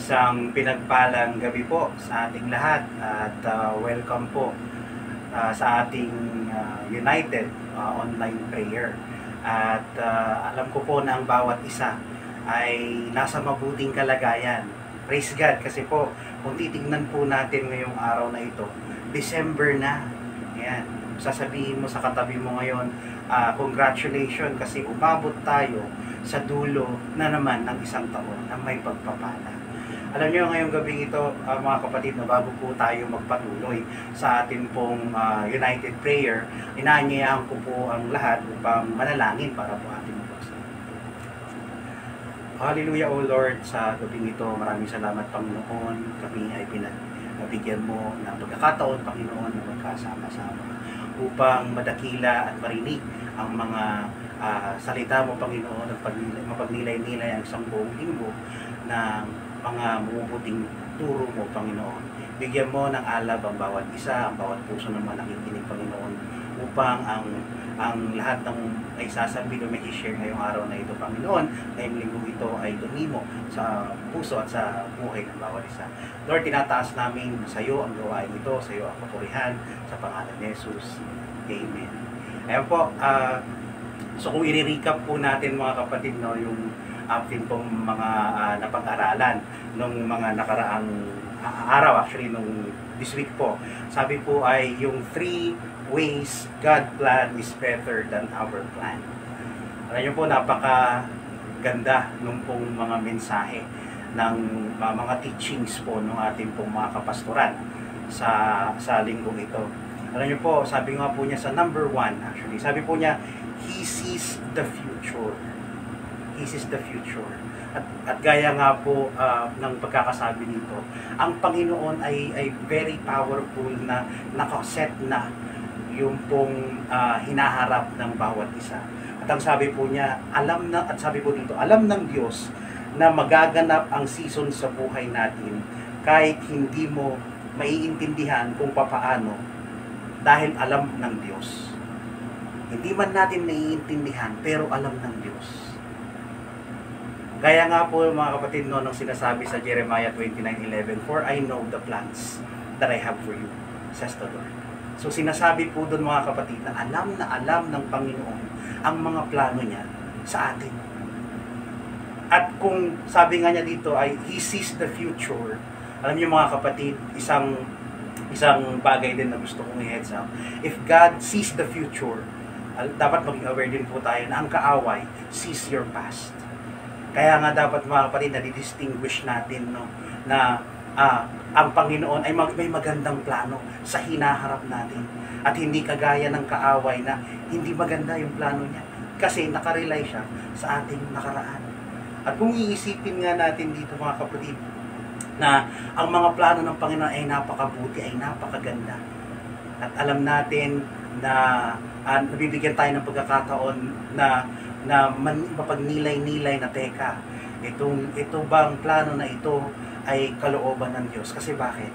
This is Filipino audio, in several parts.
Isang pinagpalang gabi po sa ating lahat at welcome po sa ating United online prayer. At alam ko po na ang bawat isa ay nasa mabuting kalagayan. Praise God, kasi po kung titignan po natin ngayong araw na ito, December na. Ayan, sasabihin mo sa katabi mo ngayon, congratulations kasi umabot tayo sa dulo na naman ng isang taon na may pagpapala. Alam niyo, ngayong gabing ito, mga kapatid, na bago po tayo magpatuloy sa atin pong United Prayer, inaanyayahan ko po ang lahat upang manalangin para po ating magbasa. Hallelujah, O Lord, sa gabing ito, maraming salamat, Panginoon. Kami ay pinagbigyan mo ng pagkakataon, Panginoon, na magkasama-sama upang madakila at marinig ang mga salita mo, Panginoon, at mapagnilay-nilay ang isang buong linggo ng mga mabubuting turo mo, Panginoon. Bigyan mo ng alab ang bawat isa, ang bawat puso naman nakikinig, Panginoon, upang ang lahat ng ay sasabi o may i-share ngayong araw na ito, Panginoon, ngayong linggo ito ay dumimo sa puso at sa buhay ng bawat isa. Lord, tinataas namin sa iyo ang gawain ito, sa iyo ang papurihan, sa pangalan ni Jesus. Amen. Ayan po, so kung i-recap po natin, mga kapatid, no, yung atin pong mga napag-aralan nung mga nakaraang araw, actually nung this week po, sabi po ay yung 3 ways God plan is better than our plan. Alam niyo po, napaka ganda nung pong mga mensahe ng mga teachings po ng ating pong mga kapastoran sa linggong ito. Alam niyo po, sabi nga po niya sa number 1, actually, sabi po niya, He sees the future. He sees the future. At gaya nga po ng pagkakasabi nito, ang Panginoon ay very powerful na nakaset na yung pong hinaharap ng bawat isa. At ang sabi po niya, sabi po dito, alam ng Diyos na magaganap ang season sa buhay natin kahit hindi mo maiintindihan kung papaano, dahil alam ng Diyos. Hindi man natin naiintindihan, pero alam ng Diyos. Kaya nga po, mga kapatid, no, nung sinasabi sa Jeremiah 29:11, For I know the plans that I have for you, says the Lord. So sinasabi po doon, mga kapatid, na alam ng Panginoon ang mga plano niya sa atin. At kung sabi nga niya dito ay He sees the future, alam niyo, mga kapatid, isang bagay din na gusto kong i-heads up. If God sees the future, dapat maging aware din po tayo na ang kaaway sees your past. Kaya nga dapat, mga kapatid, na di-distinguish natin, no, na ang Panginoon ay may magandang plano sa hinaharap natin. At hindi kagaya ng kaaway na hindi maganda yung plano niya. Kasi nakarely siya sa ating nakaraan. At kung iisipin nga natin dito, mga kapatid, na ang mga plano ng Panginoon ay napakabuti, ay napakaganda. At alam natin na nabibigyan tayo ng pagkakataon na mapagnilay-nilay na teka, ito bang plano na ito ay kalooban ng Diyos? Kasi bakit?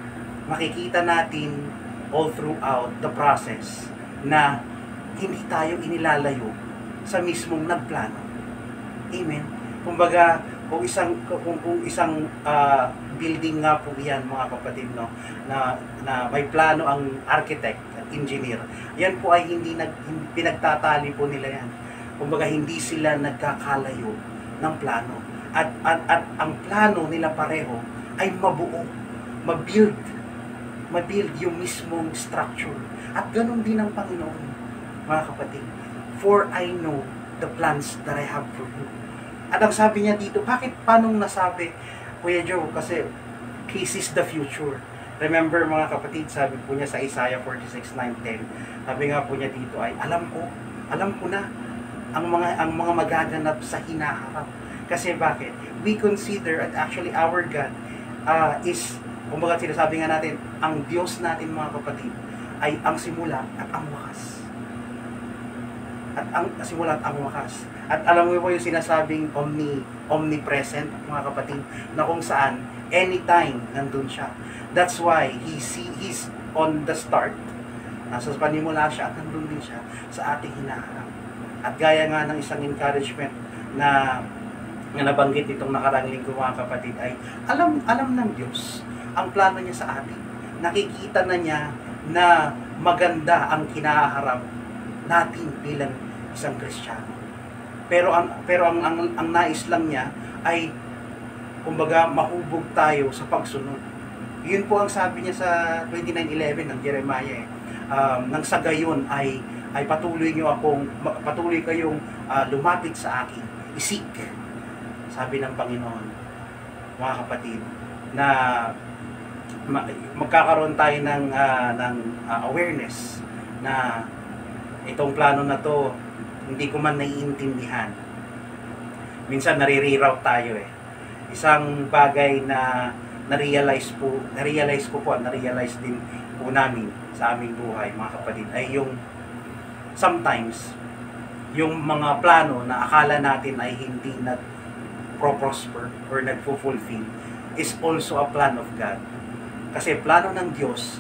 Makikita natin all throughout the process na hindi tayo inilalayo sa mismong nagplano. Amen? Kumbaga, kung isang building nga po yan, mga kapatid, no, na may plano ang architect at engineer, yan po ay hindi pinagtatali po nila yan. Kumbaga, hindi sila nagkakalayo ng plano. At ang plano nila pareho ay mabuo, mabuild yung mismong structure. At ganun din ang Panginoon, mga kapatid. For I know the plans that I have for you. At ang sabi niya dito, paano nasabi, Kuya Joe? Kasi He sees the future. Remember, mga kapatid, sabi po niya sa Isaiah 46:9-10, sabi nga po niya dito ay, alam ko na ang mga magaganap sa hinaharap. Kasi bakit? We consider, at actually our God is, kumbaga sinasabi nga natin, ang Diyos natin, mga kapatid, ay ang simula at ang wakas. At alam mo po yung sinasabing omnipresent, mga kapatid, na kung saan, anytime, nandun siya. That's why He's on the start. Nasa panimula siya at nandun din siya sa ating hinaharap. At gaya nga ng isang encouragement na na nabanggit itong nakarang linggo mga kapatid ay alam ng Diyos ang plano niya sa atin. Nakikita na niya na maganda ang kinaharap natin bilang isang Kristiyano. Pero ang nais lang niya ay kumbaga mahubog tayo sa pagsunod. Yun po ang sabi niya sa 29:11 ng Jeremiah. Nang sa gayon ay patuloy kayong lumapit sa akin. Isik, sabi ng Panginoon, mga kapatid, na magkakaroon tayo ng awareness na itong plano na to hindi ko man naiintindihan. Minsan nare-reroute tayo eh. Isang bagay na na-realize din po namin sa aming buhay, mga kapatid, ay yung sometimes yung mga plano na akala natin ay hindi nag-prosper or nag-fulfill is also a plan of God. Kasi plano ng Diyos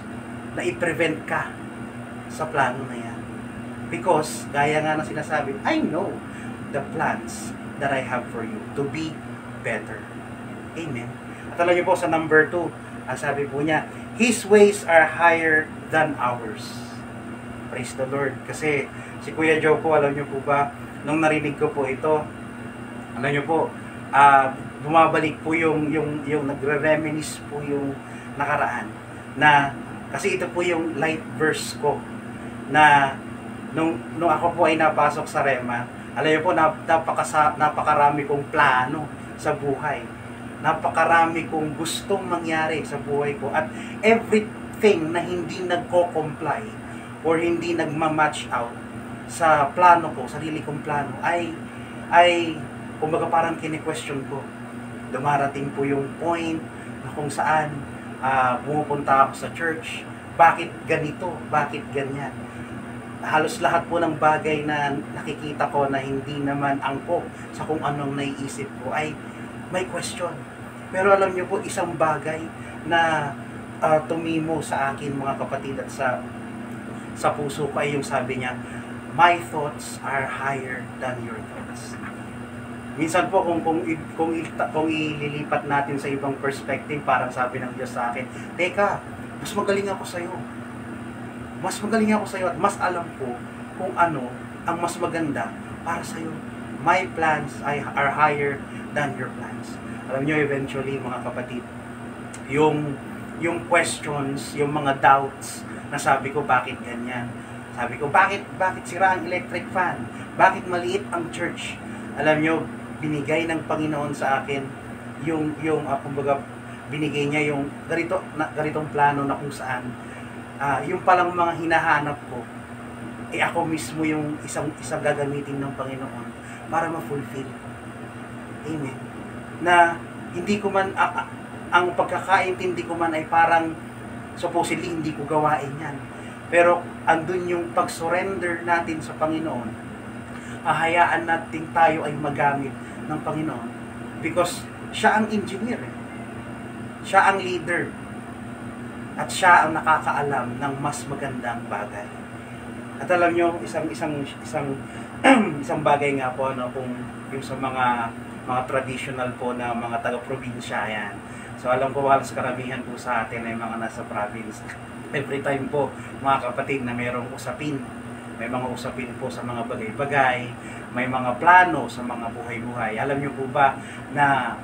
na i-prevent ka sa plano na yan. Because, gaya nga ng sinasabi, I know the plans that I have for you to be better. Amen. At alam niyo po sa number 2, ang sabi po niya, His ways are higher than ours. Praise the Lord. Kasi si Kuya Joe po, alam niyo po ba, nung narinig ko po ito, alam niyo po, bumabalik po yung nagre-reminisce po yung nakaraan. Na, kasi ito po yung light verse ko, na nung ako po ay napasok sa Rema, alam niyo po, napakarami kong plano sa buhay. Napakarami kong gustong mangyari sa buhay ko. At everything na hindi nagko-comply or hindi nagma-match out sa plano ko, sarili kong plano, ay kumbaga parang kine-question ko. Dumarating po yung point na kung saan pumupunta ako sa church. Bakit ganito? Bakit ganyan? Halos lahat po ng bagay na nakikita ko na hindi naman angkop sa kung anong naiisip ko ay may question. Pero alam niyo po, isang bagay na tumimo sa akin, mga kapatid, at sa puso ko ay yung sabi niya, my thoughts are higher than your thoughts. Minsan po kung ililipat natin sa ibang perspective, parang sabi ng Diyos sa akin, teka, mas magaling ako sa iyo. Mas magaling ako sa iyo at mas alam ko kung ano ang mas maganda para sa iyo. My plans are higher than your plans. Alam niyo, eventually, mga kapatid, yung questions, yung mga doubts, na sabi ko, bakit ganyan? Sabi ko, bakit sira ang electric fan? Bakit maliit ang church? Alam niyo, binigay ng Panginoon sa akin kumbaga, binigay niya yung ganitong plano na kung saan yung palang mga hinahanap ko, ako mismo yung isang gagamitin ng Panginoon para ma-fulfill. Amen. Na hindi ko man, ang pagkakaintindi ko man ay parang supposedly hindi ko gawain yan. Pero andun yung pag-surrender natin sa Panginoon, hahayaan natin tayo ay magamit ng Panginoon because siya ang engineer. Siya ang leader. At siya ang nakakaalam ng mas magandang bagay. At alam nyo, isang bagay nga po, kung yung sa mga traditional po na mga taga-probinsya yan. So alam ko, halos karamihan po sa atin ay mga nasa province. Every time po, mga kapatid, na mayroong usapin. May mga usapin po sa mga bagay-bagay. May mga plano sa mga buhay-buhay. Alam nyo po ba na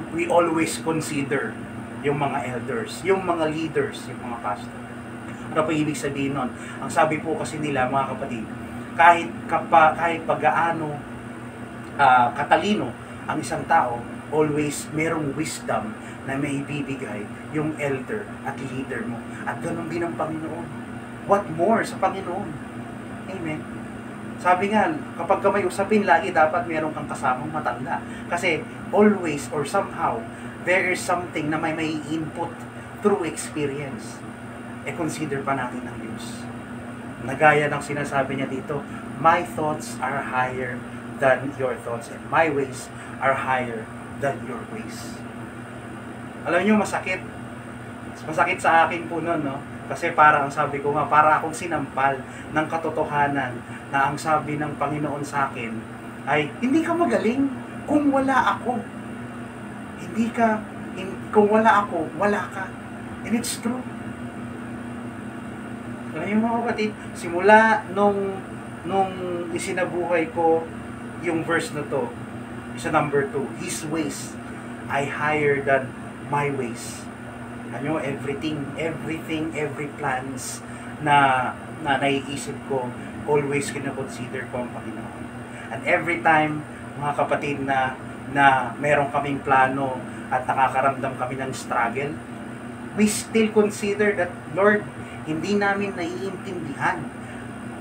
we always consider yung mga elders, yung mga leaders, yung mga pastor. Ano pa ibig sabihin nun? Ang sabi po kasi nila, mga kapatid, kahit pag-gaano katalino ang isang tao, always merong wisdom na may ibibigay yung elder at leader mo. At ganun din ang Panginoon. What more sa Panginoon? Amen. Sabi nga, kapag ka may usapin, lagi dapat meron kang kasamang matanda. Kasi always or somehow, there is something na may input through experience. Consider pa natin ang Diyos. Nagaya ng sinasabi niya dito, my thoughts are higher than your thoughts and my ways are higher than your ways. Alam niyo, masakit. Masakit sa akin po nun, no? Kasi para ang sabi ko nga, para akong sinampal ng katotohanan na ang sabi ng Panginoon sa akin ay, hindi ka magaling. Kung wala ako, kung wala ako, wala ka. And it's true. Alam niyo mga kapatid, simula nung isinabuhay ko yung verse na to, isa number 2, His ways ay higher than my ways. Ano, every plans na naiisip ko, always kina-consider ko ang Panginoon. And every time, mga kapatid, na meron kaming plano at nakakaramdam kami ng struggle, we still consider that, Lord, hindi namin naiintindihan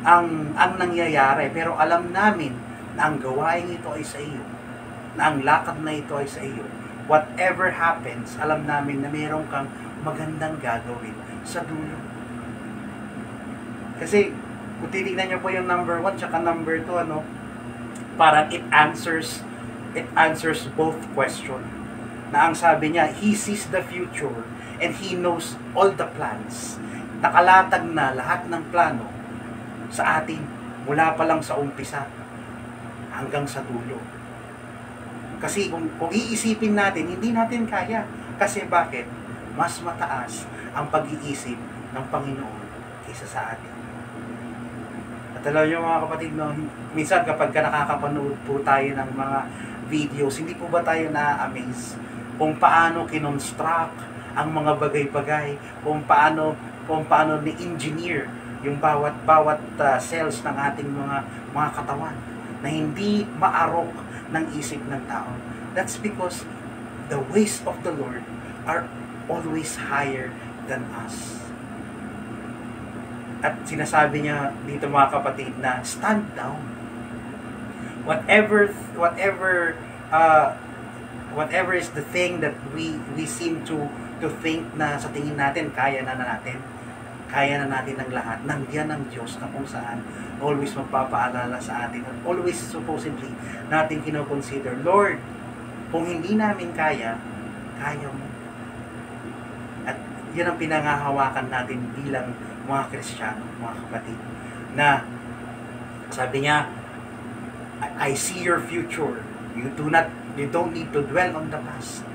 ang nangyayari, pero alam namin na ang gawain ito ay sa iyo, na ang lakad na ito ay sa iyo. Whatever happens, alam namin na meron kang magandang gagawin sa dulo. Kasi kung titignan nyo po yung number 1 tsaka number 2, parang it answers both question. Na ang sabi niya, He sees the future and He knows all the plans. Nakalatag na lahat ng plano sa atin mula pa lang sa umpisa hanggang sa dulo. Kasi kung iisipin natin, hindi natin kaya. Kasi bakit? Mas mataas ang pag-iisip ng Panginoon kaysa sa atin. At alam niyo mga kapatid, minsan kapag nakakapanood po tayo ng mga videos, hindi po ba tayo na-amaze kung paano kinonstruct ang mga bagay-bagay, kung paano ni-engineer yung bawat cells ng ating mga katawan na hindi maarok ng isip ng tao. That's because the ways of the Lord are always higher than us. At sinasabi niya dito mga kapatid na stand down. Whatever is the thing that we seem to think na sa tingin natin kaya na natin ang lahat, nandiyan ang Diyos na kung saan always magpapaalala sa atin at always supposedly natin kinoconsider, Lord, kung hindi namin kaya mo. At yun ang pinangahawakan natin bilang mga Kristiyano, mga kapatid, na sabi niya, I see your future. You don't need to dwell on the past.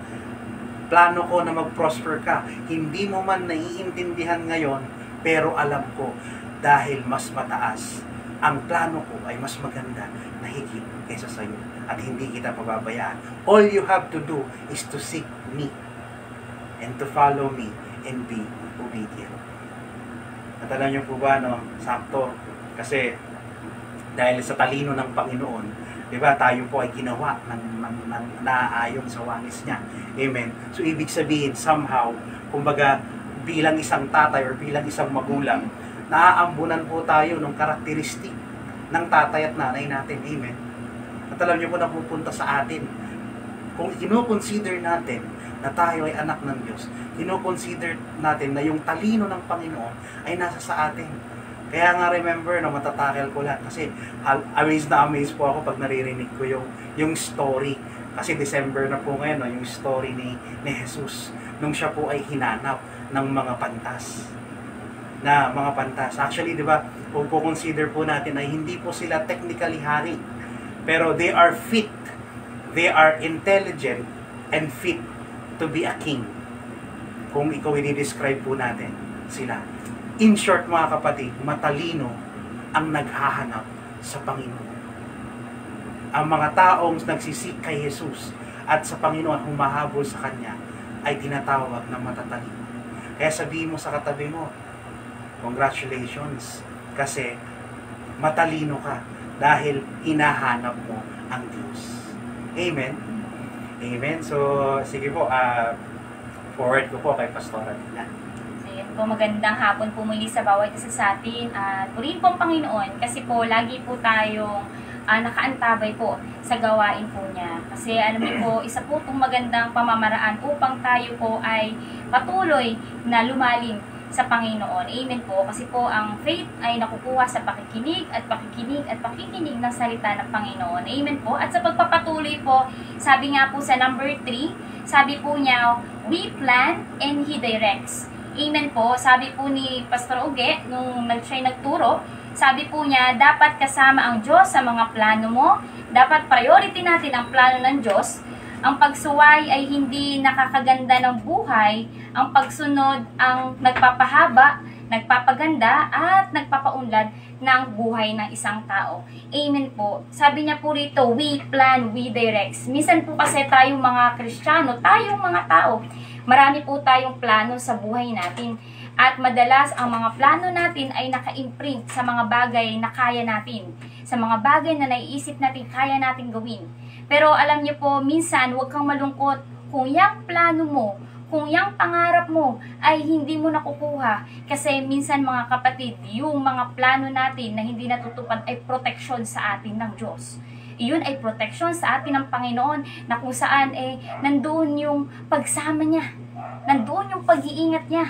Plano ko na mag-prosper ka. Hindi mo man naiintindihan ngayon, pero alam ko, dahil mas mataas, ang plano ko ay mas maganda na higit kaysa sa iyo. At hindi kita pababayaan. All you have to do is to seek me and to follow me and be obedient. At alam niyo po ba, sakto, kasi dahil sa talino ng Panginoon, di ba, tayo po ay ginawa ng naaayon sa wangis niya. Amen. So, ibig sabihin, somehow, kumbaga, bilang isang tatay or bilang isang magulang, naaambunan po tayo ng karakteristik ng tatay at nanay natin. Amen. At alam niyo po, napupunta sa atin. Kung kino-consider natin na tayo ay anak ng Diyos, kino-consider natin na yung talino ng Panginoon ay nasa sa atin. Kaya nga remember na matatakel ko lahat kasi amazed po ako pag naririnig ko yung story. Kasi December na po ngayon, yung story ni Jesus nung siya po ay hinanap ng mga pantas. Actually, di ba, kung consider po natin ay hindi po sila technically hari, pero they are fit, they are intelligent and fit to be a king. Kung ikaw i-describe po natin sila. In short, mga kapatid, matalino ang naghahanap sa Panginoon. Ang mga taong nagsisik kay Jesus at sa Panginoon humahabol sa Kanya ay tinatawag na matatalino. Kaya sabihin mo sa katabi mo, congratulations, kasi matalino ka dahil hinahanap mo ang Diyos. Amen? Amen? So, sige po, forward ko po kay Pastora Tina. Po, magandang hapon po muli sa bawat isa sa atin at purihin po ang Panginoon kasi po lagi po tayong nakaantabay po sa gawain po niya. Kasi alam niyo po, isa po itong magandang pamamaraan upang tayo po ay patuloy na lumalim sa Panginoon. Amen po. Kasi po ang faith ay nakukuha sa pakikinig at pakikinig ng salita ng Panginoon. Amen po. At sa pagpapatuloy po, sabi nga po sa number 3, sabi po niya, we plan and He directs. Amen po. Sabi po ni Pastor Uge, nung siya'y nagturo, sabi po niya, dapat kasama ang Diyos sa mga plano mo dapat priority natin ang plano ng Diyos. Ang pagsuway ay hindi nakakaganda ng buhay, ang pagsunod ang nagpapahaba, nagpapaganda, at nagpapaunlad ng buhay ng isang tao. Amen po. Sabi niya po rito, we plan, we direct. Minsan po kasi tayong mga Kristiyano, tayong mga tao, marami po tayong plano sa buhay natin. At madalas ang mga plano natin ay naka-imprint sa mga bagay na kaya natin, sa mga bagay na naiisip natin kaya natin gawin. Pero alam niyo po, minsan huwag kang malungkot kung yung plano mo, kung yung pangarap mo ay hindi mo nakukuha. Kasi minsan mga kapatid, yung mga plano natin na hindi natutupad ay proteksyon sa atin ng Diyos. Iyon ay proteksyon sa atin ng Panginoon na kung saan nandoon yung pagsama niya, nandoon yung pag-iingat niya.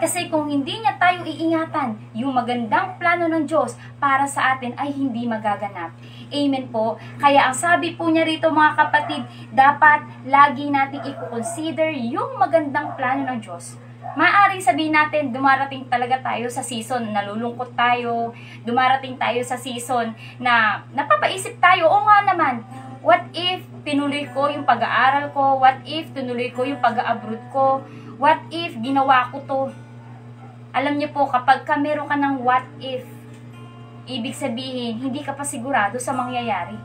Kasi kung hindi niya tayo iingatan, yung magandang plano ng Diyos para sa atin ay hindi magaganap. Amen po. Kaya ang sabi po niya rito mga kapatid, dapat lagi nating i-consider yung magandang plano ng Diyos. Maaaring sabihin natin, dumarating talaga tayo sa season, nalulungkot tayo, dumarating tayo sa season na napapaisip tayo, o nga naman, what if tinuloy ko yung pag-aaral ko? What if tinuloy ko yung pag-abroad ko? What if ginawa ko to? Alam niyo po, kapag meron ka ng what if, ibig sabihin, hindi ka pa sigurado sa mangyayari.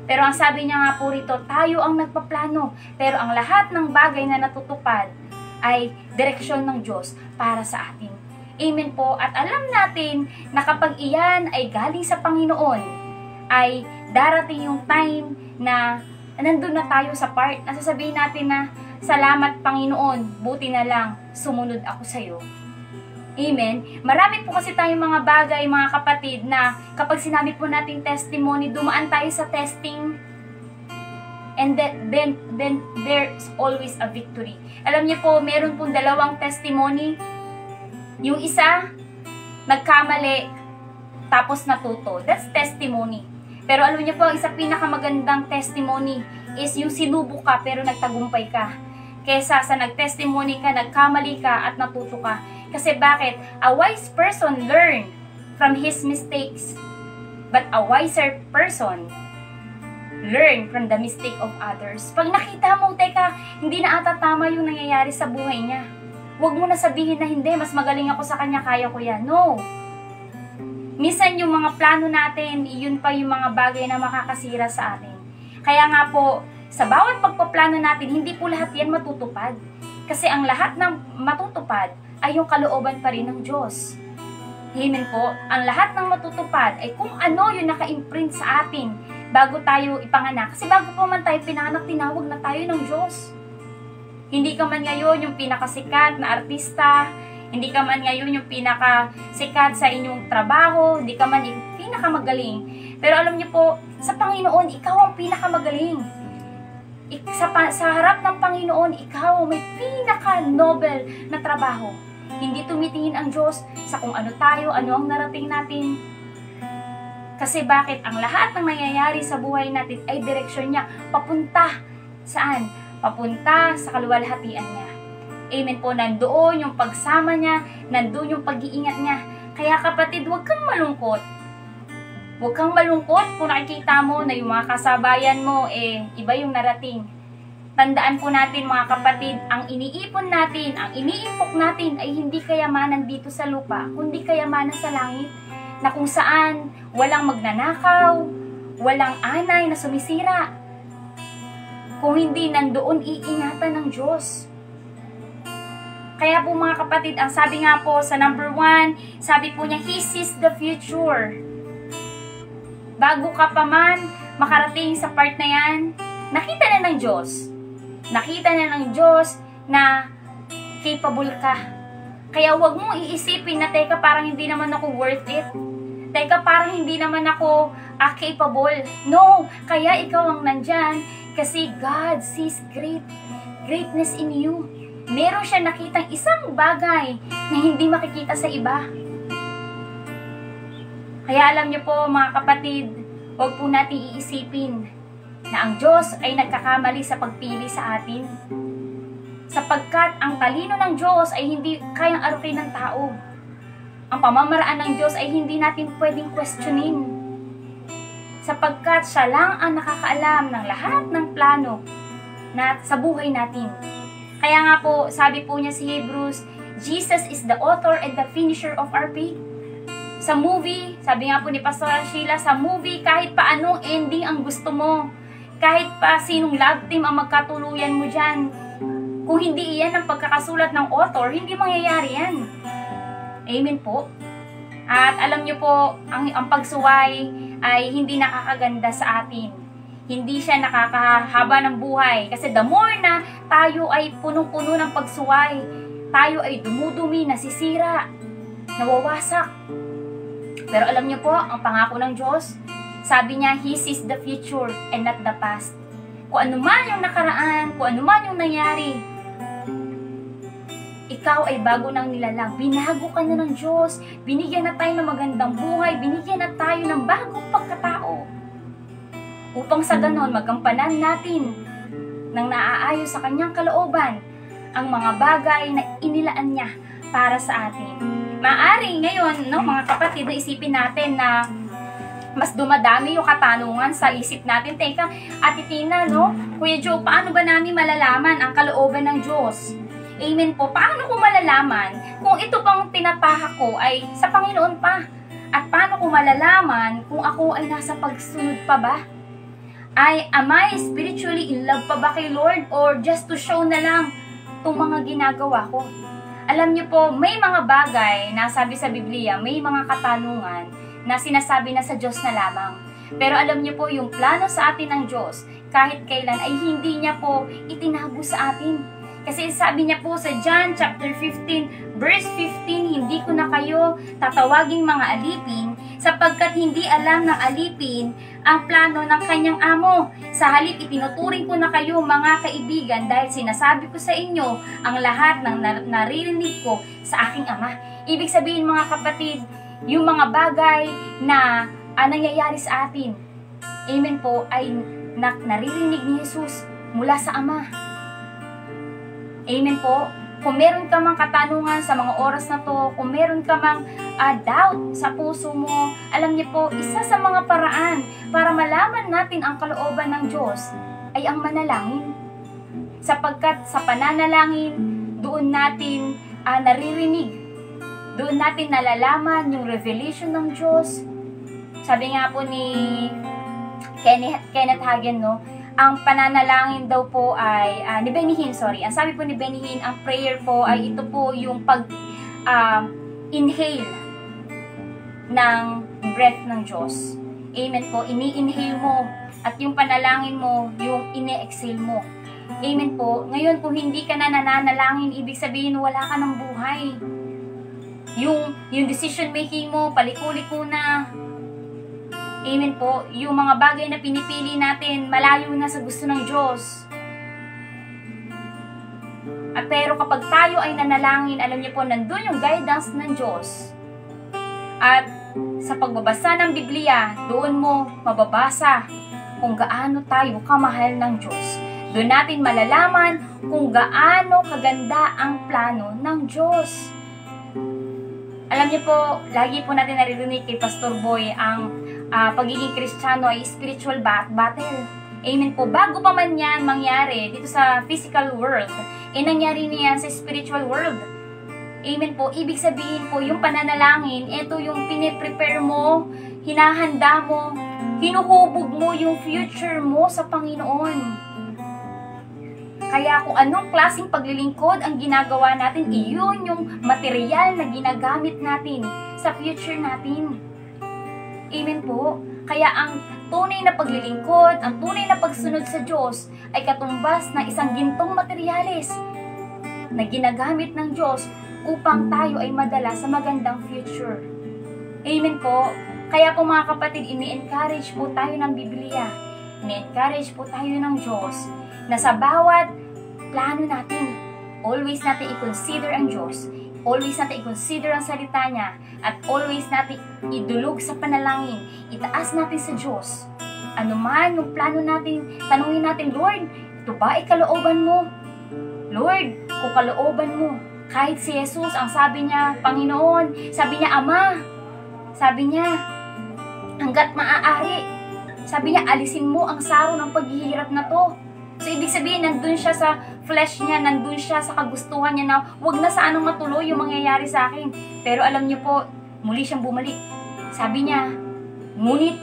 Pero ang sabi niya nga po rito, tayo ang nagpaplano. Pero ang lahat ng bagay na natutupad ay direksyon ng Diyos para sa atin. Amen po. At alam natin na kapag iyan ay galing sa Panginoon, ay darating yung time na nandun na tayo sa part na sasabihin natin na, salamat Panginoon, buti na lang sumunod ako sa iyo. Amen. Marami po kasi tayong mga bagay, mga kapatid, na kapag sinabi po natin testimony, dumaan tayo sa testing, and then there's always a victory. Alam niyo po, meron pong dalawang testimony. Yung isa, nagkamali, tapos natuto. That's testimony. Pero alam niyo po, ang isa pinakamagandang testimony is yung sinubok ka pero nagtagumpay ka. Kesa sa nagtestimony ka, nagkamali ka, at natuto ka. Kasi bakit? A wise person learn from his mistakes. But a wiser person learn from the mistake of others. Pag nakita mo, teka, hindi na ata tama yung nangyayari sa buhay niya, huwag mo na sabihin na hindi, mas magaling ako sa kanya, kaya ko yan. No. Minsan yung mga plano natin, yun pa yung mga bagay na makakasira sa atin. Kaya nga po, sa bawat pagpaplano natin, hindi po lahat yan matutupad. Kasi ang lahat ng matutupad ay yung kalooban pa rin ng Diyos. Amen po. Ang lahat ng matutupad ay kung ano yung naka-imprint sa atin bago tayo ipanganak. Kasi bago po man tayo pinanganak, tinawag na tayo ng Diyos. Hindi ka man ngayon yung pinakasikat na artista, hindi ka man ngayon yung pinakasikat sa inyong trabaho, hindi ka man yung pinakamagaling. Pero alam niyo po, sa Panginoon, ikaw ang pinakamagaling. Sa harap ng Panginoon, ikaw may pinaka-nobel na trabaho. Hindi tumitingin ang Diyos sa kung ano tayo, ano ang narating natin. Kasi bakit? Ang lahat ng nangyayari sa buhay natin ay direksyon niya. Papunta saan? Papunta sa kaluwalhatian niya. Amen po, nandoon yung pagsama niya, nandoon yung pag-iingat niya. Kaya kapatid, huwag kang malungkot. Huwag kang malungkot kung nakikita mo na yung mga kasabayan mo, iba yung narating. Tandaan po natin mga kapatid, ang iniipon natin, ang iniipok natin ay hindi kayamanan dito sa lupa, kundi kayamanan sa langit, na kung saan walang magnanakaw, walang anay na sumisira. Kung hindi, nandoon iingatan ng Diyos. Kaya po mga kapatid, ang sabi nga po sa number 1, sabi po niya, He sees the future. Bago ka pa man makarating sa part na yan, nakita na ng Diyos. Nakita na ng Diyos na capable ka. Kaya huwag mong iisipin na, teka, parang hindi naman ako worth it. Teka, parang hindi naman ako capable. No, kaya ikaw ang nandyan kasi God sees greatness in you. Meron siya nakitang isang bagay na hindi makikita sa iba. Kaya alam niyo po mga kapatid, huwag po natin iisipin na ang Diyos ay nagkakamali sa pagpili sa atin. Sapagkat ang talino ng Diyos ay hindi kayang arukin ng tao. Ang pamamaraan ng Diyos ay hindi natin pwedeng questionin. sapagkat siya lang ang nakakaalam ng lahat ng plano na sa buhay natin. Kaya nga po, sabi po niya si Hebrews, Jesus is the author and the finisher of our faith. Sa movie, sabi nga po ni Pastor Sheila, sa movie, kahit pa anong ending ang gusto mo, kahit pa sinong love team ang magkatuluyan mo dyan, kung hindi iyan ang pagkakasulat ng author, hindi mangyayari yan. Amen po. At alam niyo po, ang pagsuway ay hindi nakakaganda sa atin. Hindi siya nakakahaba ng buhay. Kasi the more na tayo ay punong-puno ng pagsuway, tayo ay dumudumi, nasisira, nawawasak. Pero alam niyo po, ang pangako ng Diyos, sabi niya, He sees the future and not the past. Kung ano man yung nakaraan, kung ano man yung nangyari, ikaw ay bago ng nilalang. Binago ka na ng Diyos. Binigyan na tayo ng magandang buhay. Binigyan na tayo ng bagong pagkatao. Upang sa ganon, magampanan natin ng naaayos sa kanyang kalooban ang mga bagay na inilaan niya para sa atin. Maaari ngayon, no, mga kapatid, na isipin natin na mas dumadami yung katanungan sa isip natin. Teka, Ate Tina, no? Kuya Joe, paano ba namin malalaman ang kalooban ng Diyos? Amen po. Paano ko malalaman kung ito pang tinatahak ko ay sa Panginoon pa? At paano ko malalaman kung ako ay nasa pagsunod pa ba? Am I spiritually in love pa ba kay Lord? Or just to show na lang itong mga ginagawa ko? Alam niyo po, may mga bagay na sabi sa Biblia, may mga katanungan na sinasabi na sa Diyos na lamang. Pero alam niyo po, yung plano sa atin ng Diyos, kahit kailan ay hindi niya po itinago sa atin. Kasi sabi niya po sa John chapter 15, verse 15, hindi ko na kayo tatawaging mga alipin, sapagkat hindi alam ng alipin ang plano ng kanyang amo. Sa halip, itinuturing ko na kayo mga kaibigan dahil sinasabi ko sa inyo ang lahat ng naririnig ko sa aking ama. Ibig sabihin mga kapatid, yung mga bagay na nangyayari sa atin, amen po, ay naririnig ni Jesus mula sa Ama. Amen po. Kung meron ka mang katanungan sa mga oras na to, kung meron ka mang doubt sa puso mo, alam niyo po, isa sa mga paraan para malaman natin ang kalooban ng Diyos ay ang manalangin. Sapagkat sa pananalangin, doon natin naririnig, doon natin nalalaman yung revelation ng Diyos. Sabi nga po ni Kenneth Hagin, no, ang pananalangin daw po ay, ni Benny Hinn, sorry. Ang sabi po ni Benny Hinn, ang prayer po ay ito po yung pag-inhale ng breath ng Diyos. Amen po. Ini-inhale mo at yung panalangin mo, yung ini-exhale mo. Amen po. Ngayon, kung hindi ka na nananalangin, ibig sabihin wala ka ng buhay. Yung decision making mo, paliko-liko na. Amen po. Yung mga bagay na pinipili natin, malayo na sa gusto ng Diyos. Pero kapag tayo ay nanalangin, alam niyo po, nandun yung guidance ng Diyos. At sa pagbabasa ng Biblia, doon mo mababasa kung gaano tayo kamahal ng Diyos. Doon natin malalaman kung gaano kaganda ang plano ng Diyos. Alam niyo po, lagi po natin naririnig kay Pastor Boy ang pagiging Kristiyano ay spiritual battle. Amen po. Bago pa man yan mangyari dito sa physical world, nangyari niyan sa spiritual world. Amen po. Ibig sabihin po, yung pananalangin, ito yung piniprepare mo, hinahanda mo, hinuhubog mo yung future mo sa Panginoon. Kaya kung anong klaseng paglilingkod ang ginagawa natin, iyon yung material na ginagamit natin sa future natin. Amen po. Kaya ang tunay na paglilingkod, ang tunay na pagsunod sa Diyos ay katumbas ng isang gintong materyales na ginagamit ng Diyos upang tayo ay madala sa magandang future. Amen po. Kaya po mga kapatid, ini-encourage po tayo ng Biblia. Ini-encourage po tayo ng Diyos na sa bawat plano natin, always natin i-consider ang Diyos. Always natin i-consider ang salita niya at always natin idulog sa panalangin. Itaas natin sa Diyos. Ano man yung plano natin, tanungin natin, Lord, ito ba ay kalooban mo? Lord, kung kalooban mo, kahit si Jesus, ang sabi niya, Panginoon, sabi niya, Ama, sabi niya, hanggat maaari, Sabi niya, alisin mo ang saro ng paghihirap na to. So, ibig sabihin, nandun siya sa flesh niya, nandun siya sa kagustuhan niya na wag na sa anong matuloy yung mangyayari sa akin. Pero alam niyo po, muli siyang bumalik. Sabi niya, ngunit,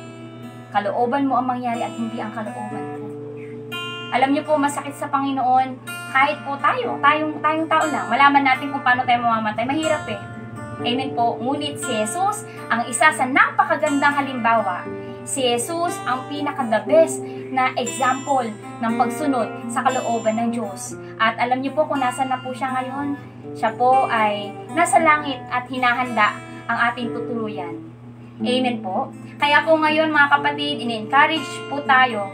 kalooban mo ang mangyari at hindi ang kalooban ko. Alam niyo po, masakit sa Panginoon, kahit po tayong tao lang, malaman natin kung paano tayo mamamatay. Mahirap eh. Amen po. Ngunit si Jesus, ang isa sa napakagandang halimbawa, si Jesus ang pinaka-the best na example ng pagsunod sa kalooban ng Diyos. At alam niyo po kung nasan na po siya ngayon. Siya po ay nasa langit at hinahanda ang ating tutuluyan. Amen po. Kaya po ngayon mga kapatid, in-encourage po tayo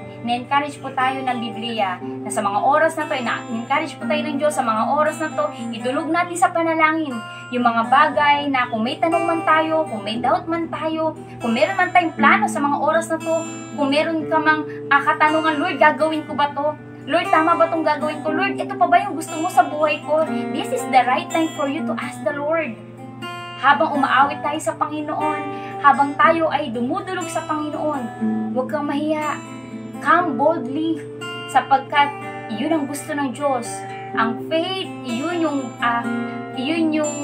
ng Biblia na sa mga oras na to, in-encourage po tayo ng Diyos sa mga oras na to, idulog natin sa panalangin yung mga bagay na kung may tanong man tayo, kung may doubt man tayo, kung meron man tayong plano sa mga oras na to, kung meron ka mang katanungan, Lord, gagawin ko ba to? Lord, tama ba itong gagawin ko? Lord, ito pa ba yung gusto mo sa buhay ko? This is the right time for you to ask the Lord. Habang umaawit tayo sa Panginoon, habang tayo ay dumudulog sa Panginoon, huwag kang mahiya. Come boldly, sapagkat iyon ang gusto ng Diyos. Ang faith, iyon yung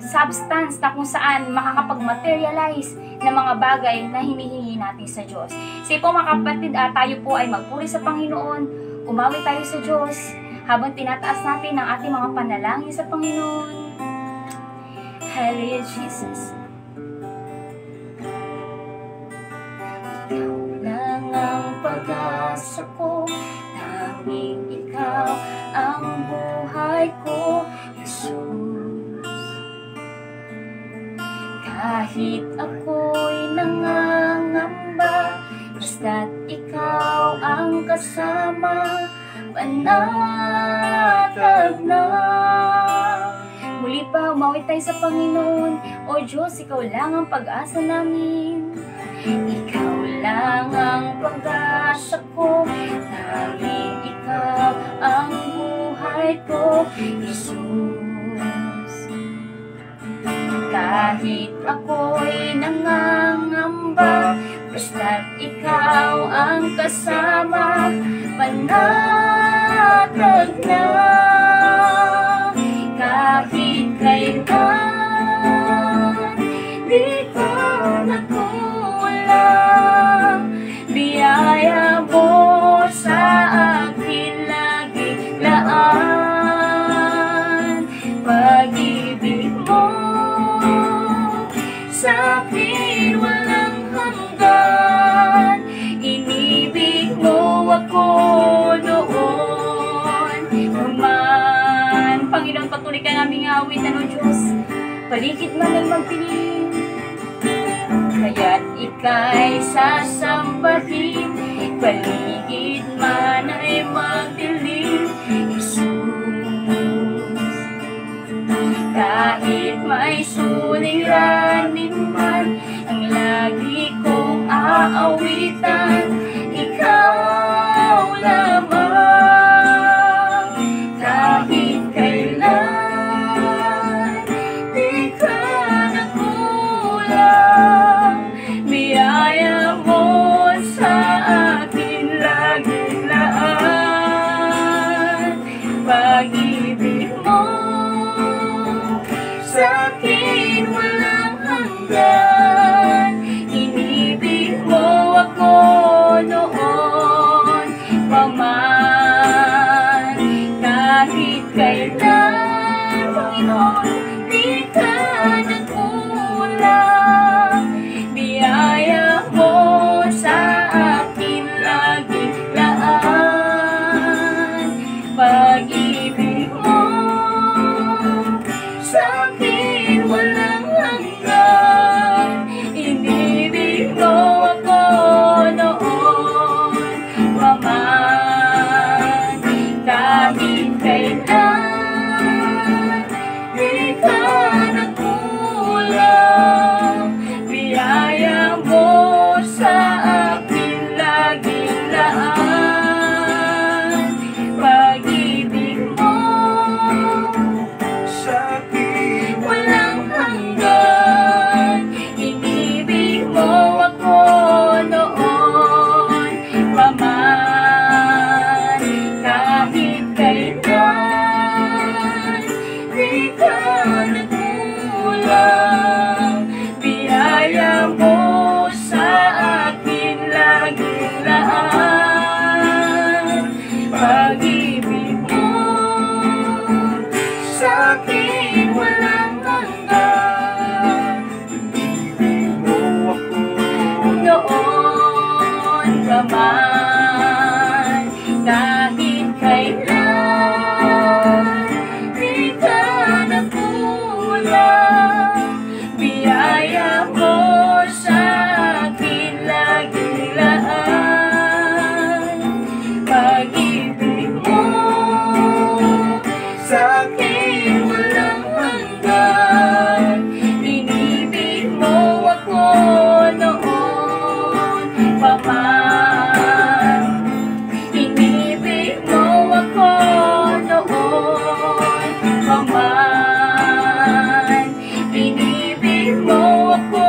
substance na kung saan makakapag-materialize ng mga bagay na hinihingi natin sa Diyos. Sige po mga kapatid, tayo po ay magpuri sa Panginoon, umawi tayo sa Diyos, habang tinataas natin ang ating mga panalangin sa Panginoon. Hallelujah, Jesus. Ikaw lang ang pag-asa ko, tanging ikaw ang buhay ko, Jesus. Kahit ako'y nangangamba, basta't ikaw ang kasama, panatag na. Muli pa, umawit tayo sa Panginoon. O Diyos, ikaw lang ang pag-asa namin. Ikaw lang ang pag-asa ko, tanging ikaw ang buhay ko, Jesus. Kahit ako'y nangangamba, basta't ikaw ang kasama, panatag na. Kahit kailan, di ko nakulang, biyaya mo sa akin lagi laan. Pag-ibig mo sa akin walang hanggan, inibig mo ako noon naman. Panginoon, patuloy ka naming awitan, O Diyos, paligid man ay magpiling, kaya't ika'y sasambahin, paligid man ay magdilim, Jesus. Kahit may suliranin man, ang lagi kong aawitan, ikaw lamang. Kahit kailan, di ka nakulang, biyaya mo sa akin laging laan. Pag-ibig mo sa akin walang hanggan, inibig mo ako noon paman. Kahit kailan, Panginoon, di ka nagkulang, biyaya mo sa akin laging laan. Pag-ibig mo sa akin walang hanggan, inibig mo ako noon paman. Kahit kailan, di Pag-ibig mo sa'kin walang hanggan. Ibig mo ako Noon pa man, kahit kailan, di ka nagkulang. Biyaya mo sa'kin laging laan. Pag-ibig mo sa'kin walang hanggan. Inibig mo ako noon pa man. Inibig mo ako noon pa man. Inibig mo ako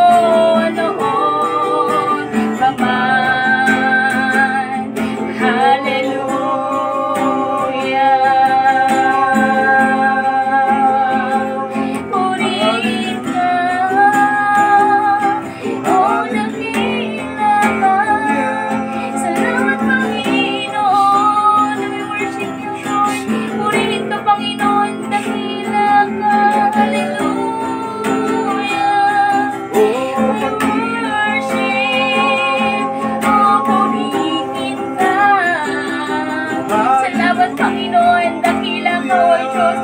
noon pa man. Hallelujah. Purihin ka, o dakila ka. Salamat Panginoon, we worship you Lord. Purihin ka Panginoon, dakila ka. Hallelujah. We worship, o purihin ka. Salamat Panginoon, dakila ka o Diyos.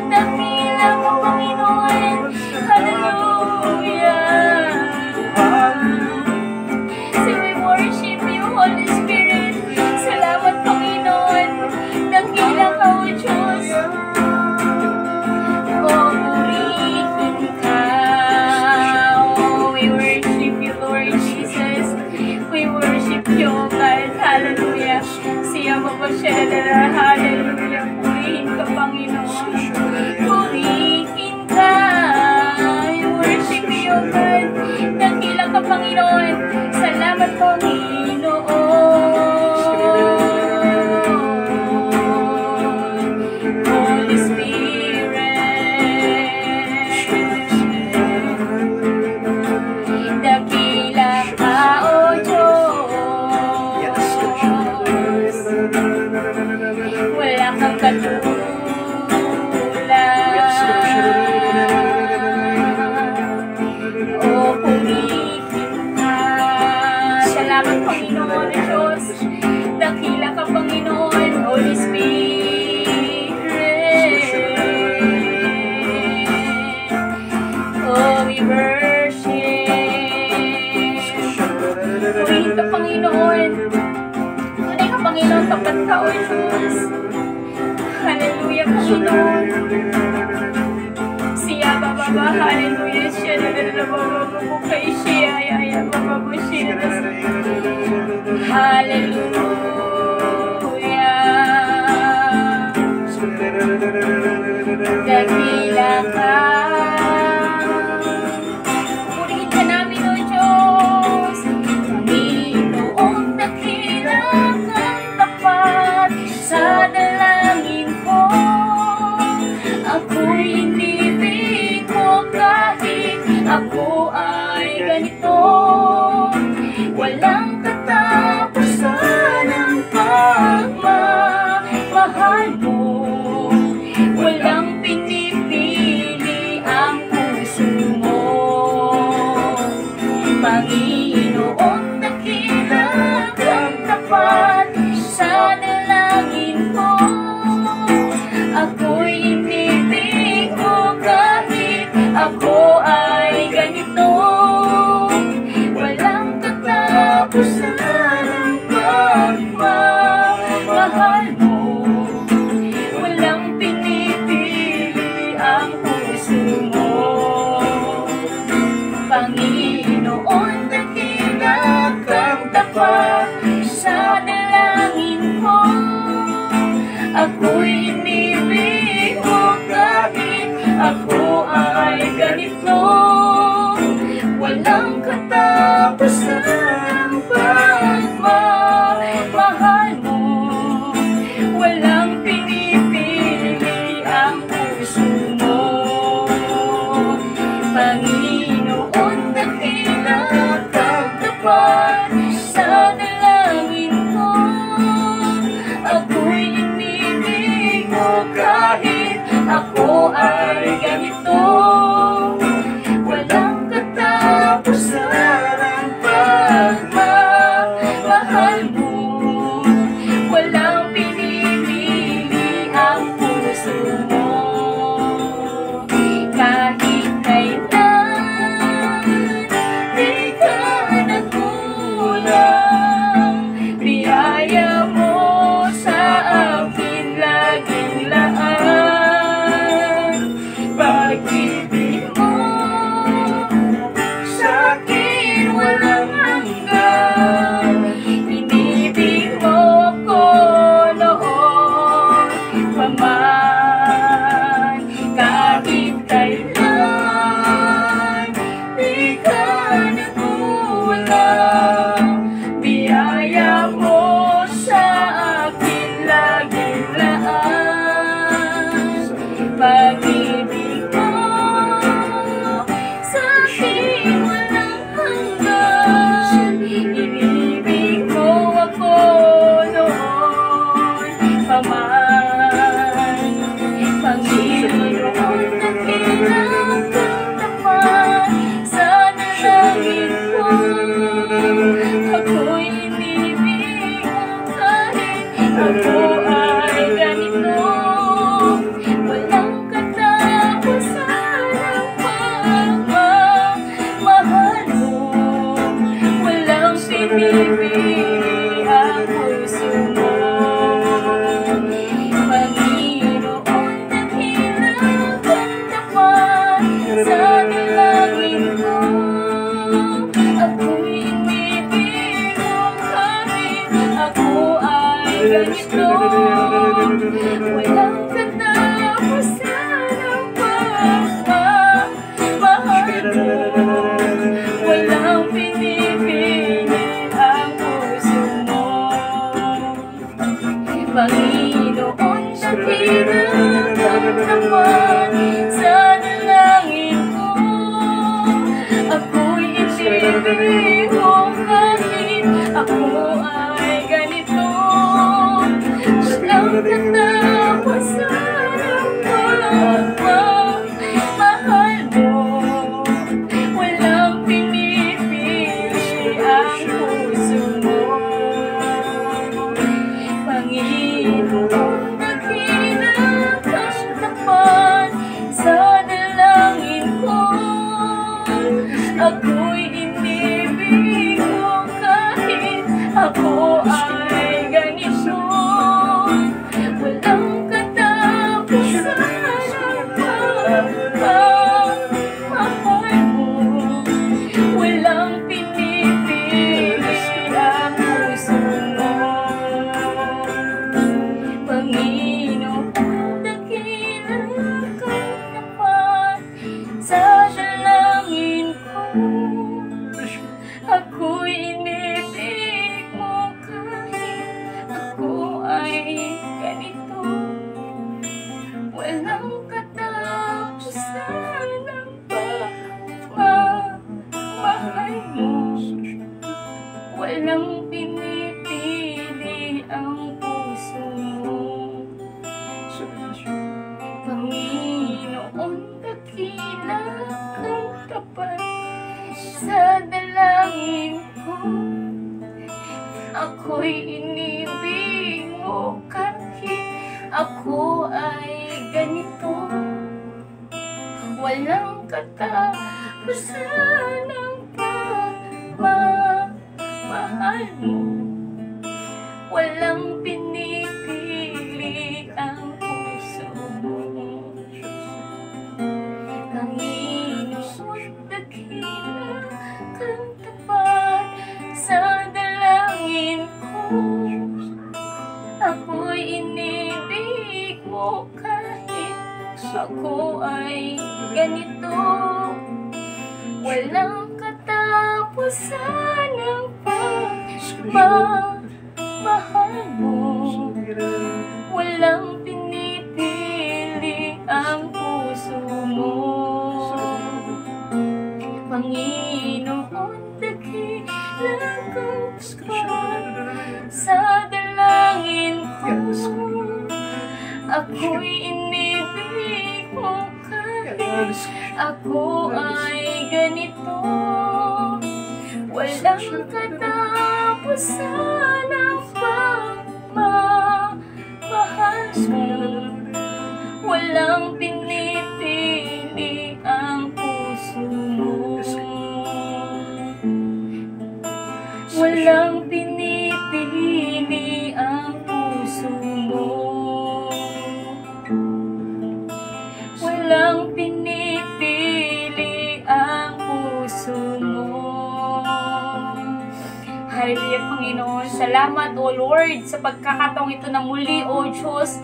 Dakila ka Panginoon. Hallelujah. Say we worship you, Holy Spirit. Salamat Panginoon. Dakila ka o Diyos. Oh, purihin ka. Oh, we worship you, Lord Jesus. We worship you, God. Hallelujah. Siya mo ba siya na hallelujah. Purihin ka, Panginoon. Purihin ka. We worship you, God. Dakila ka, Panginoon. Salamat, Panginoon. Holy Spirit. Dakila ka, O Diyos. Wala kang katulad. O purihin ka. Salamat Panginoon Diyos. Dakila ka Panginoon, Holy Spirit. Oh, we worship. Purihin ka Panginoon. Tunay ka Panginoon, tapat ka o Diyos. Hallelujah Panginoon. Siya bababa, hallelujah. Siya nalalabababu kay siya. Yaya bababu siya. Hallelujah. Dakila ka. Purihin ka namin o Diyos. Panginoon, dakila kang tapat sa dalangin ko. Ako'y inibig mo kahit ako ay ganito. Walang katapusan ang pagmamahal mo. Walang pinipili ang puso mo. Panginoon, dakila kang tapat sa dalangin ko. Ako'y inibig mo kahit ako ay ganito. Walang katapusan ang pagmamahal mo. Walang pinipili ang puso mo. Panginoon, dakila kang tapat sa dalangin ko. Ako'y inibig mo kahit ako ay ganito. Walang katapusan ang pagmamahal mo. Walang pinipili ang puso mo. Panginoon, dakila kang tapat katapusan ang pagmamahal mo. Walang pinipili ang puso mo. Kahit kailan di ka nagkulang, biyaya mo sa akin laging laan. Pag-ibig mo sa akin walang hanggan. Inibig mo ko noon pa man. Kahit kailan di ka nagkulang, biyaya mo sa akin laging laan. Pag-ibig mo sa akin walang hanggan. Inibig mo ako noon pa man. Panginoon, dakilang katapat sa dalangin ko. Ako'y inibig mo kahit ako ay ganito. Walang katapusan ang pagmamahal mo. Walang pinipili ang puso mo. Panginoon, dakilang katapat sa dalangin ko. Ako'y inibig mo kahit ako ay ganito. Walang katapusan ang pagmamahal mo. Walang pinipili ang puso mo. Panginoon, dakilang katapat sa dalangin ko. Ako'y inibig mo kahit ako ay ganito. Walang katapusan ang pagmamahal mo. Walang pinipili ang puso mo. Panginoon, dakilang katapat sa dalangin ko. Ako'y inibig mo kahit ako ay ganito. Walang katapusan ang pagmamahal mo. Walang pinipili ang puso mo. Panginoon, dakilang katapat sa dalangin ko. Ako'y inibig mo kahit ako ay ganito. Walang katapusan ang pagmamahal mo. Walang pinipili ang puso mo. Panginoon, dakilang katapat sa dalangin ko. Ako'y inibig mo kahit ako ay ganito. Walang katapusan ang pagmamahal mo. Walang pinipili ang puso mo. Panginoon, dakilang katapat sa dalangin ko. Ako'y inibig mo kahit ako ay ganito. Walang katapusan ang pagmamahal mo. Walang pinipili ang puso mo. Panginoon, dakilang katapat sa dalangin ko. Ako'y inibig mo kahit ako ay ganito. Walang katapusan ang pagmamahal mo. Walang pinipili ang puso mo. Walang pinipili ang puso mo. Walang pinipili ang puso mo. Hallelujah, Panginoon. Salamat, O Lord, sa pagkakataong ito na muli, O Diyos.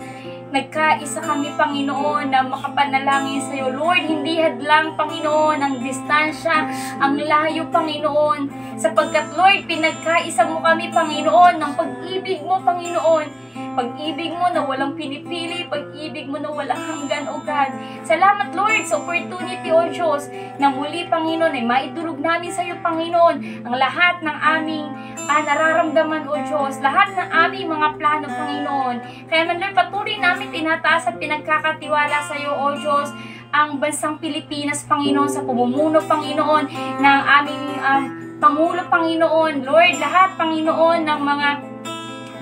Nagkaisa kami, Panginoon, na makapanalangin sa iyo. Lord, hindi hadlang, Panginoon, ang distansya, ang layo, Panginoon. Sapagkat, Lord, pinagkaisa mo kami, Panginoon, ng pag-ibig mo, Panginoon. Pag-ibig mo na walang pinipili, pag-ibig mo na walang hanggan, O God. Salamat, Lord, sa opportunity, O Diyos, na muli, Panginoon, ay maidulog namin sa iyo, Panginoon, ang lahat ng aming nararamdaman, O Diyos, lahat ng aming mga plano, Panginoon. Kaya man, Lord, patuloy namin tinataas at pinagkakatiwala sa iyo, O Diyos, ang bansang Pilipinas, Panginoon, sa pumumuno, Panginoon, ng aming Pangulo, Panginoon. Lord, lahat, Panginoon, ng mga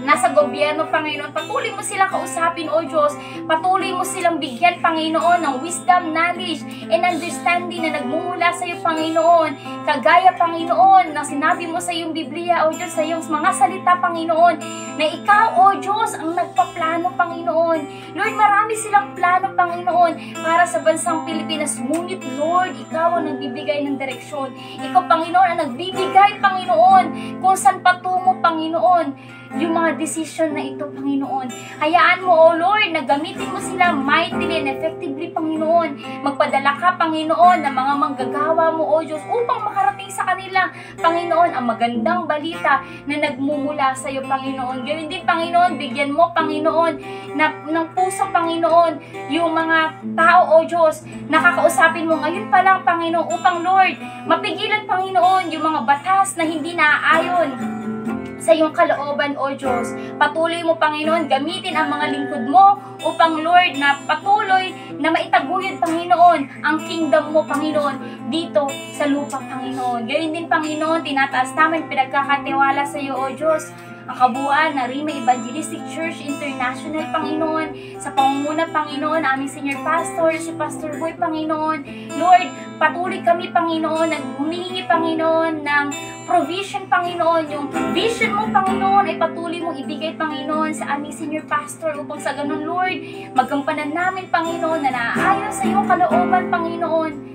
nasa gobyerno, Panginoon, patuloy mo silang kausapin, O Diyos. Patuloy mo silang bigyan, Panginoon, ng wisdom, knowledge, and understanding na nagmumula sa iyo, Panginoon. Kagaya, Panginoon, na sinabi mo sa iyong Biblia, O Diyos, sa iyong mga salita, Panginoon, na ikaw, O Diyos, ang nagpaplano, Panginoon. Lord, marami silang plano, Panginoon, para sa bansang Pilipinas. Ngunit, Lord, ikaw ang nagbibigay ng direksyon. Ikaw, Panginoon, ang nagbibigay, Panginoon, kung saan patungo, Panginoon, yung mga decision na ito, Panginoon. Hayaan mo, O Lord, na gamitin mo sila mightily and effectively, Panginoon. Magpadala ka, Panginoon, ng mga manggagawa mo, O Diyos, upang makarating sa kanila, Panginoon, ang magandang balita na nagmumula sa iyo, Panginoon. Gawin din, Panginoon, bigyan mo, Panginoon, ng puso, Panginoon, yung mga tao, O Diyos, nakakausapin mo ngayon pa lang, Panginoon, upang, Lord, mapigilan, Panginoon, yung mga batas na hindi naaayon sa iyong kalooban, O Diyos. Patuloy mo, Panginoon, gamitin ang mga lingkod mo upang, Lord, na patuloy na maitaguyod, Panginoon, ang kingdom mo, Panginoon, dito sa lupa, Panginoon. Gayun din, Panginoon, tinataas namin pinagkakatiwala sa iyo, O Diyos, ang kabuuan na Rima Evangelistic Church International, Panginoon, sa pangunguna, Panginoon, aming senior pastor, si Pastor Boy, Panginoon. Lord, patuloy kami, Panginoon, humihingi, Panginoon, ng provision, Panginoon, yung vision mo, Panginoon, ay patuloy mong ibigay, Panginoon, sa aming senior pastor, upang sa ganun, Lord, magampanan namin, Panginoon, na naaayon sa iyong kalooban, Panginoon,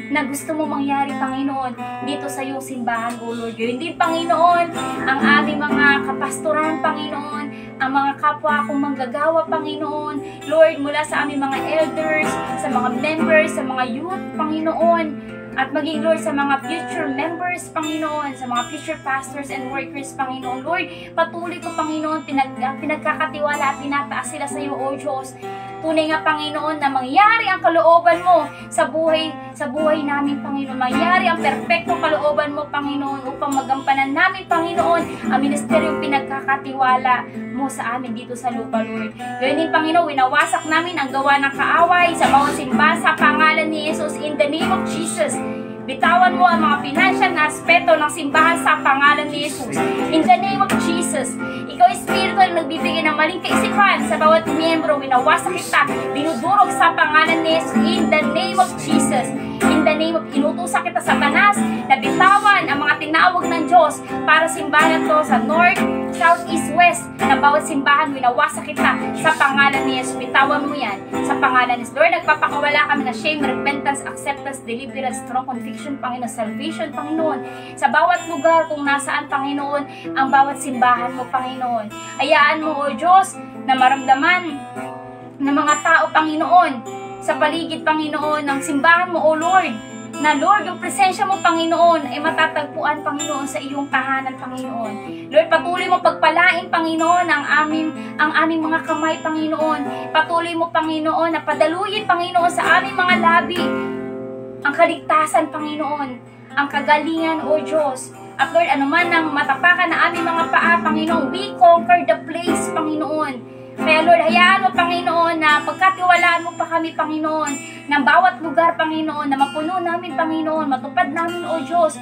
na gusto mo mangyari, Panginoon, dito sa iyong simbahan, O Lord. Yun din, Panginoon, ang aming mga kapastoran, Panginoon, ang mga kapwa kong manggagawa, Panginoon, Lord, mula sa aming mga elders, sa mga members, sa mga youth, Panginoon, at maging, Lord, sa mga future members, Panginoon, sa mga future pastors and workers, Panginoon. Lord, patuloy ko, Panginoon, pinagkakatiwala at tinataas sila sa iyo, O Diyos. Tunay nga, Panginoon, na mangyari ang kalooban mo sa buhay namin, Panginoon. Mangyari ang perpektong kalooban mo, Panginoon, upang magampanan namin, Panginoon, ang ministeryong pinagkakatiwala mo sa amin dito sa lupa, Lord. Gawin din, Panginoon, winawasak namin ang gawa ng kaaway sa bawat simbahan sa pangalan ni Jesus, in the name of Jesus. Bitawan mo ang mga financial na aspeto ng simbahan sa pangalan ni Jesus. In the name of Jesus. Ikaw, Espiritu, ang nagbibigay ng maling kaisipan sa bawat miyembro. Winawasak kita, dinudurog sa pangalan ni Jesus. In the name of Jesus. In the name of, inutusan kita, Satanas, na bitawan ang mga tinawag ng Diyos para simbahan to sa North, South, East, West, na bawat simbahan, winawasak kita sa pangalan ni Jesus. Bitawan mo yan sa pangalan ni Jesus. Lord, nagpapakawala kami na shame, repentance, acceptance, deliverance, strong conviction, Panginoon, salvation, Panginoon, sa bawat lugar kung nasaan, Panginoon, ang bawat simbahan mo, Panginoon. Hayaan mo, O Diyos, na maramdaman ng mga tao, Panginoon, sa paligid, Panginoon, ng simbahan mo, O Lord, na Lord, yung presensya mo, Panginoon, ay matatagpuan, Panginoon, sa iyong tahanan, Panginoon. Lord, patuloy mo pagpalain, Panginoon, ang aming mga kamay, Panginoon. Patuloy mo, Panginoon, na padaluyin, Panginoon, sa aming mga labi ang kaligtasan, Panginoon, ang kagalingan, O Diyos. At Lord, anuman ang matapakan na aming mga paa, Panginoon, we conquer the place, Panginoon. Kaya Lord, hayaan mo, Panginoon, na pagkatiwalaan mo pa kami, Panginoon, ng bawat lugar, Panginoon, na mapuno namin, Panginoon, matupad namin, O Diyos,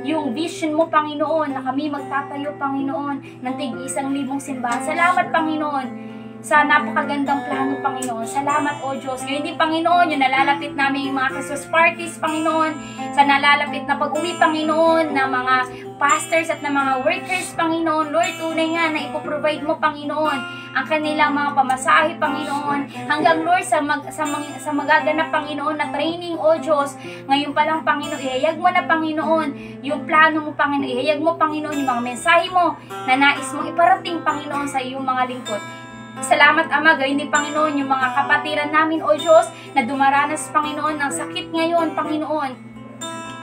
yung vision mo, Panginoon, na kami magtatayo, Panginoon, ng tig-1,000 simbahan. Salamat, Panginoon, sa napakagandang plano, Panginoon. Salamat, O Diyos. Ngayon din, Panginoon, yung nalalapit namin yung mga Christmas parties, Panginoon, sa nalalapit na pag-uwi, Panginoon, na mga pastors at na mga workers, Panginoon. Lord, tunay nga na ipoprovide mo, Panginoon, ang kanilang mga pamasahe, Panginoon. Hanggang, Lord, sa magaganap, Panginoon, na training, O Diyos. Ngayon pa lang, Panginoon, ihayag mo na, Panginoon, yung plano mo, Panginoon. Ihayag mo, Panginoon, yung mga mensahe mo na nais mong iparating, Panginoon, sa iyong mga lingkod. Salamat, Ama, gayon din, Panginoon, yung mga kapatiran namin, O Diyos, na dumaranas, Panginoon, ng sakit ngayon, Panginoon.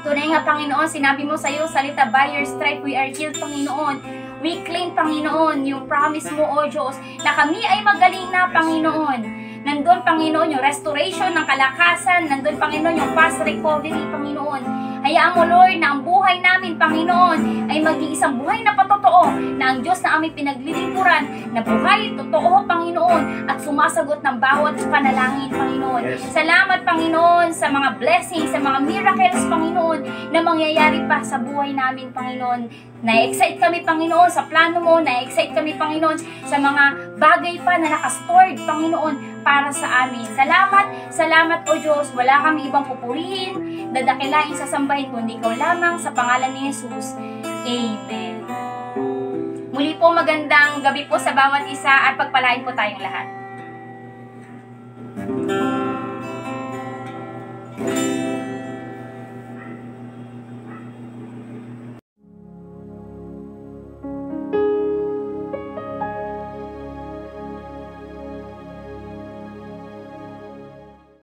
Tunay nga, Panginoon, sinabi mo sa iyo, salita, by your stripe we are healed, Panginoon. We claim, Panginoon, yung promise mo, O Diyos, na kami ay magaling na, Panginoon. Nandun, Panginoon, yung restoration ng kalakasan. Nandun, Panginoon, yung fast recovery, Panginoon. Hayaan mo, Lord, na ang buhay namin, Panginoon, ay maging isang buhay na patotoo, na ang Diyos na aming pinaglilingkuran, na buhay, totoo, Panginoon, at sumasagot ng bawat panalangin, Panginoon. Yes. Salamat, Panginoon, sa mga blessings, sa mga miracles, Panginoon, na mangyayari pa sa buhay namin, Panginoon. Na-excite kami, Panginoon, sa plano mo, na-excite kami, Panginoon, sa mga bagay pa na nakastored, Panginoon, para sa amin. Salamat, O Diyos, wala kami ibang pupurihin, dadakilain, sasambahin, kundi ikaw lamang, sa pangalan ni Jesus. Amen. Muli po, magandang gabi po sa bawat isa at pagpalain po tayong lahat.